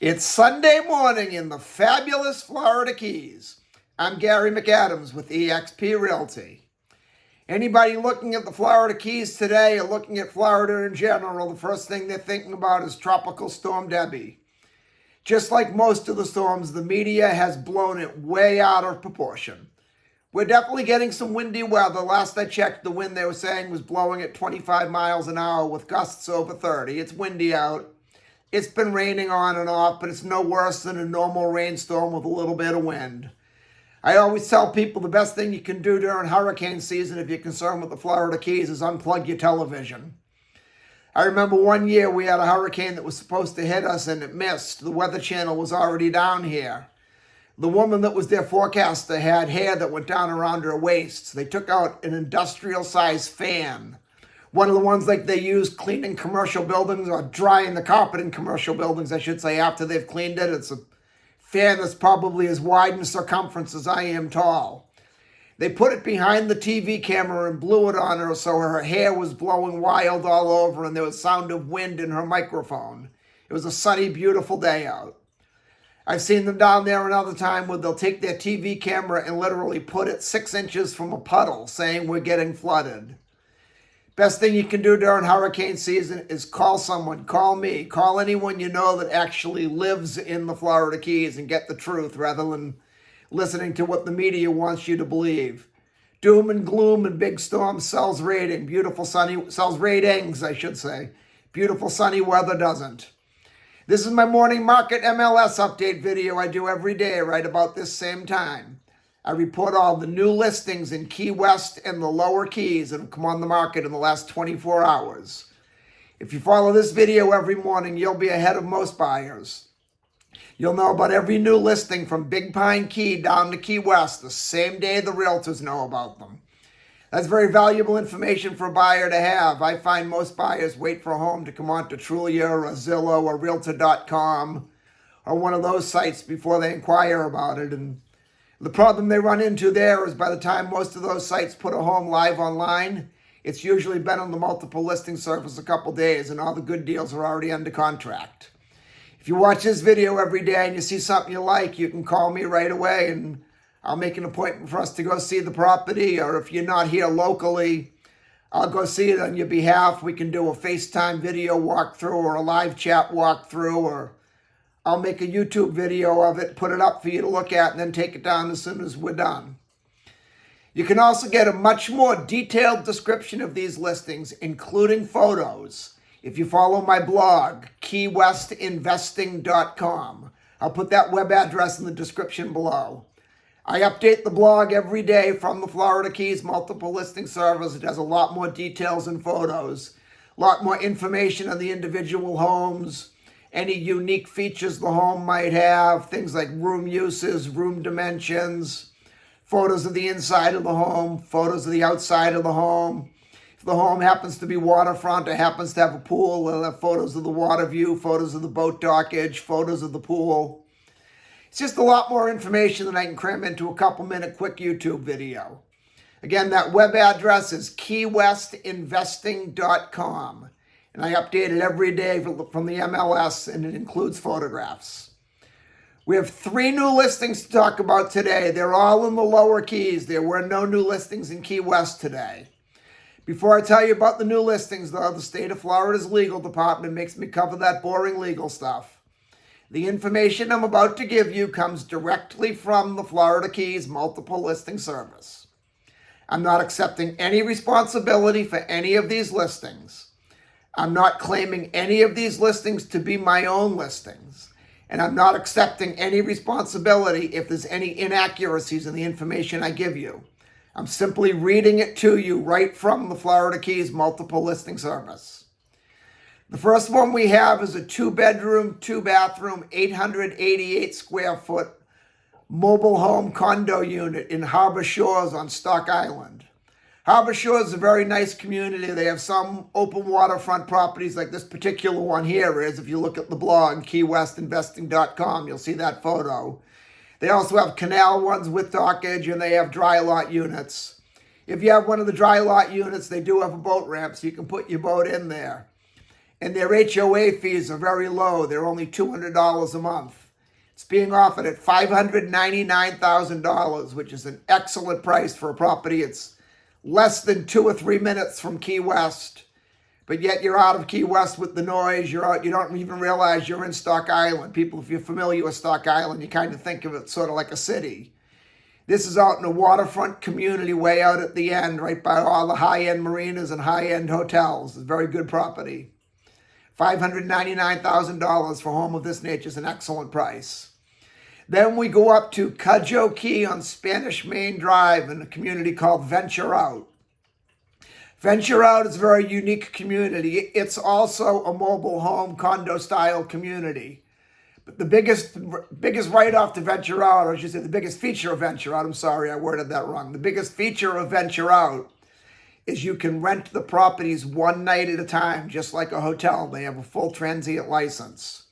It's Sunday morning in the fabulous Florida Keys. I'm Gary McAdams with eXp Realty. Anybody looking at the Florida Keys today or looking at Florida in general, the first thing they're thinking about is Tropical Storm Debby. Just like most of the storms, the media has blown it way out of proportion. We're definitely getting some windy weather. Last I checked, the wind they were saying was blowing at 25 miles an hour with gusts over 30. It's windy out. It's been raining on and off, but it's no worse than a normal rainstorm with a little bit of wind. I always tell people the best thing you can do during hurricane season if you're concerned with the Florida Keys is unplug your television. I remember one year we had a hurricane that was supposed to hit us and it missed. The Weather Channel was already down here. The woman that was their forecaster had hair that went down around her waist. They took out an industrial-sized fan. One of the ones like they use cleaning commercial buildings or drying the carpet in commercial buildings, I should say, after they've cleaned it. It's a fan that's probably as wide in circumference as I am tall. They put it behind the TV camera and blew it on her so her hair was blowing wild all over and there was sound of wind in her microphone. It was a sunny, beautiful day out. I've seen them down there another time where they'll take their TV camera and literally put it 6 inches from a puddle saying we're getting flooded. Best thing you can do during hurricane season is call someone, call me, call anyone you know that actually lives in the Florida Keys and get the truth rather than listening to what the media wants you to believe. Doom and gloom and big storms sells ratings, I should say. Beautiful sunny weather doesn't. This is my morning market MLS update video I do every day right about this same time. I report all the new listings in Key West and the lower Keys that have come on the market in the last 24 hours. If you follow this video every morning, you'll be ahead of most buyers. You'll know about every new listing from Big Pine Key down to Key West the same day the realtors know about them. That's very valuable information for a buyer to have. I find most buyers wait for a home to come on to Trulia or Zillow or Realtor.com or one of those sites before they inquire about it. And the problem they run into there is by the time most of those sites put a home live online, it's usually been on the multiple listing service a couple days and all the good deals are already under contract. If you watch this video every day and you see something you like, you can call me right away and I'll make an appointment for us to go see the property, or if you're not here locally, I'll go see it on your behalf. We can do a FaceTime video walkthrough or a live chat walkthrough, or I'll make a YouTube video of it, put it up for you to look at, and then take it down as soon as we're done. You can also get a much more detailed description of these listings, including photos, if you follow my blog, keywestinvesting.com. I'll put that web address in the description below. I update the blog every day from the Florida Keys multiple listing service. It has a lot more details and photos, a lot more information on the individual homes, any unique features the home might have, things like room uses, room dimensions, photos of the inside of the home, photos of the outside of the home. If the home happens to be waterfront or happens to have a pool, we'll have photos of the water view, photos of the boat dockage, photos of the pool. It's just a lot more information than I can cram into a couple-minute quick YouTube video. Again, that web address is keywestinvesting.com. And I update it every day from the MLS, and it includes photographs. We have 3 new listings to talk about today. They're all in the lower Keys. There were no new listings in Key West today. Before I tell you about the new listings, though, the state of Florida's legal department makes me cover that boring legal stuff. The information I'm about to give you comes directly from the Florida Keys multiple listing service. I'm not accepting any responsibility for any of these listings. I'm not claiming any of these listings to be my own listings. And I'm not accepting any responsibility if there's any inaccuracies in the information I give you. I'm simply reading it to you right from the Florida Keys multiple listing service. The first one we have is a 2-bedroom, 2-bathroom, 888 square foot mobile home condo unit in Harbor Shores on Stock Island. Harbor Shores is a very nice community. They have some open waterfront properties like this particular one here is. If you look at the blog, keywestinvesting.com, you'll see that photo. They also have canal ones with dockage, and they have dry lot units. If you have one of the dry lot units, they do have a boat ramp, so you can put your boat in there. and their HOA fees are very low. They're only $200 a month. It's being offered at $599,000, which is an excellent price for a property. It's less than 2 or 3 minutes from Key West, but yet you're out of Key West with the noise. You're out, you don't even realize you're in Stock Island. People, if you're familiar with Stock Island, you kind of think of it sort of like a city. This is out in a waterfront community way out at the end, right by all the high-end marinas and high-end hotels. It's a very good property. $599,000 for a home of this nature is an excellent price. Then we go up to Cudjoe Key on Spanish Main Drive in a community called Venture Out. Venture Out is a very unique community. It's also a mobile home condo style community. But the biggest write-off to Venture Out, or I should say the biggest feature of Venture Out, I'm sorry, I worded that wrong. The biggest feature of Venture Out is you can rent the properties one night at a time, just like a hotel. They have a full transient license.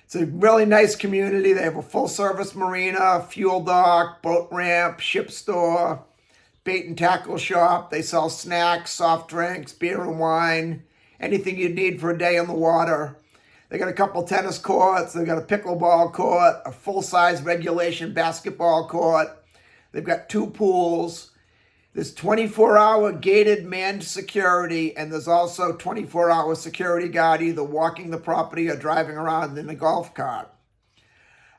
It's a really nice community. They have a full-service marina, fuel dock, boat ramp, ship store, bait and tackle shop. They sell snacks, soft drinks, beer and wine, anything you need for a day on the water. They got a couple tennis courts. They've got a pickleball court, a full-size regulation basketball court. They've got 2 pools. There's 24-hour gated manned security, and there's also 24-hour security guard either walking the property or driving around in a golf cart.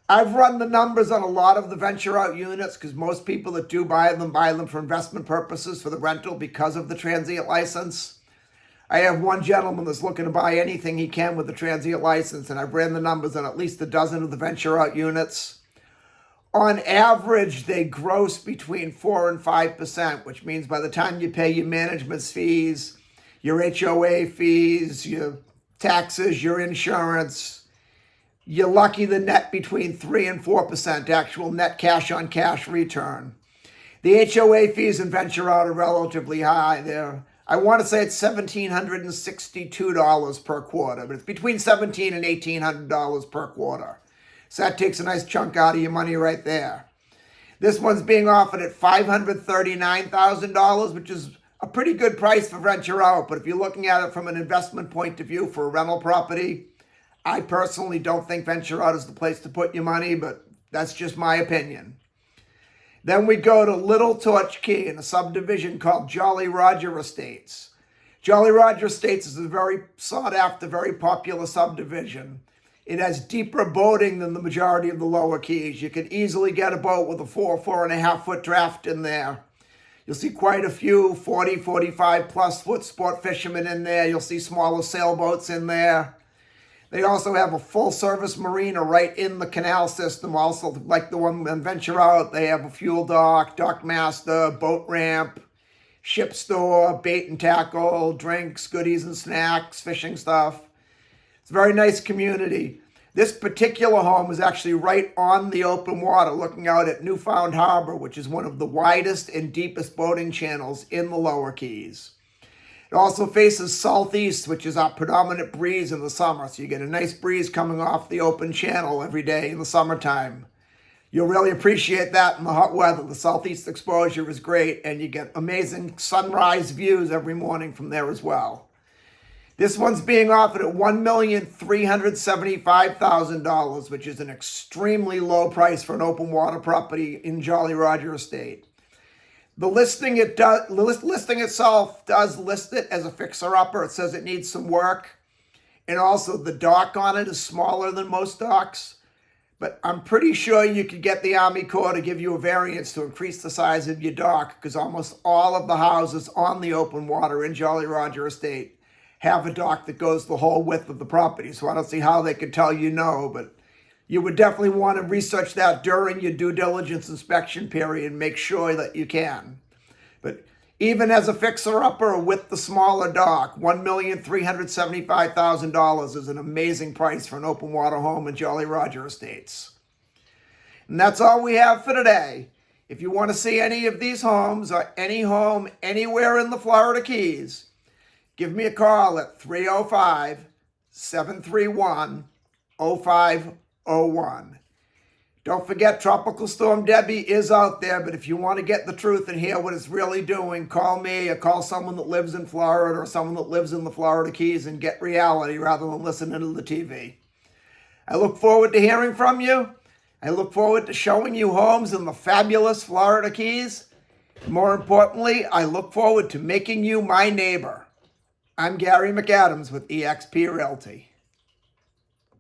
I've run the numbers on a lot of the Venture Out units because most people that do buy them for investment purposes for the rental because of the transient license. I have one gentleman that's looking to buy anything he can with the transient license, and I've ran the numbers on at least a dozen of the Venture Out units. On average, they gross between 4 and 5%, which means by the time you pay your management fees, your HOA fees, your taxes, your insurance, you're lucky the net between 3 and 4% actual net cash on cash return. The HOA fees in Venture Out are relatively high. I want to say it's $1,762 per quarter, but it's between $1,700 and $1,800 per quarter. So that takes a nice chunk out of your money right there. This one's being offered at $539,000, which is a pretty good price for Venture Out. But if you're looking at it from an investment point of view for a rental property, I personally don't think Venture Out is the place to put your money, but that's just my opinion. Then we go to Little Torch Key in a subdivision called Jolly Roger Estates. Jolly Roger Estates is a very sought after, very popular subdivision. It has deeper boating than the majority of the lower keys. You can easily get a boat with a 4.5 foot draft in there. You'll see quite a few 40, 45 plus foot sport fishermen in there. You'll see smaller sailboats in there. They also have a full service marina right in the canal system. Also, like the one in Venture Out, they have a fuel dock, dock master, boat ramp, ship store, bait and tackle, drinks, goodies and snacks, fishing stuff. It's a very nice community. This particular home is actually right on the open water, looking out at Newfound Harbor, which is one of the widest and deepest boating channels in the lower keys. It also faces southeast, which is our predominant breeze in the summer. So you get a nice breeze coming off the open channel every day in the summertime. You'll really appreciate that in the hot weather. The southeast exposure is great, and you get amazing sunrise views every morning from there as well. This one's being offered at $1,375,000, which is an extremely low price for an open water property in Jolly Roger Estate. The listing itself does list it as a fixer-upper. It says it needs some work. And also the dock on it is smaller than most docks. But I'm pretty sure you could get the Army Corps to give you a variance to increase the size of your dock, because almost all of the houses on the open water in Jolly Roger Estate have a dock that goes the whole width of the property. So I don't see how they could tell you no, but you would definitely want to research that during your due diligence inspection period and make sure that you can. But even as a fixer-upper with the smaller dock, $1,375,000 is an amazing price for an open water home in Jolly Roger Estates. And that's all we have for today. If you want to see any of these homes or any home anywhere in the Florida Keys, give me a call at 305-731-0501. Don't forget, Tropical Storm Debby is out there, but if you want to get the truth and hear what it's really doing, call me or call someone that lives in Florida or someone that lives in the Florida Keys and get reality rather than listening to the TV. I look forward to hearing from you. I look forward to showing you homes in the fabulous Florida Keys. More importantly, I look forward to making you my neighbor. I'm Gary McAdams with eXp Realty.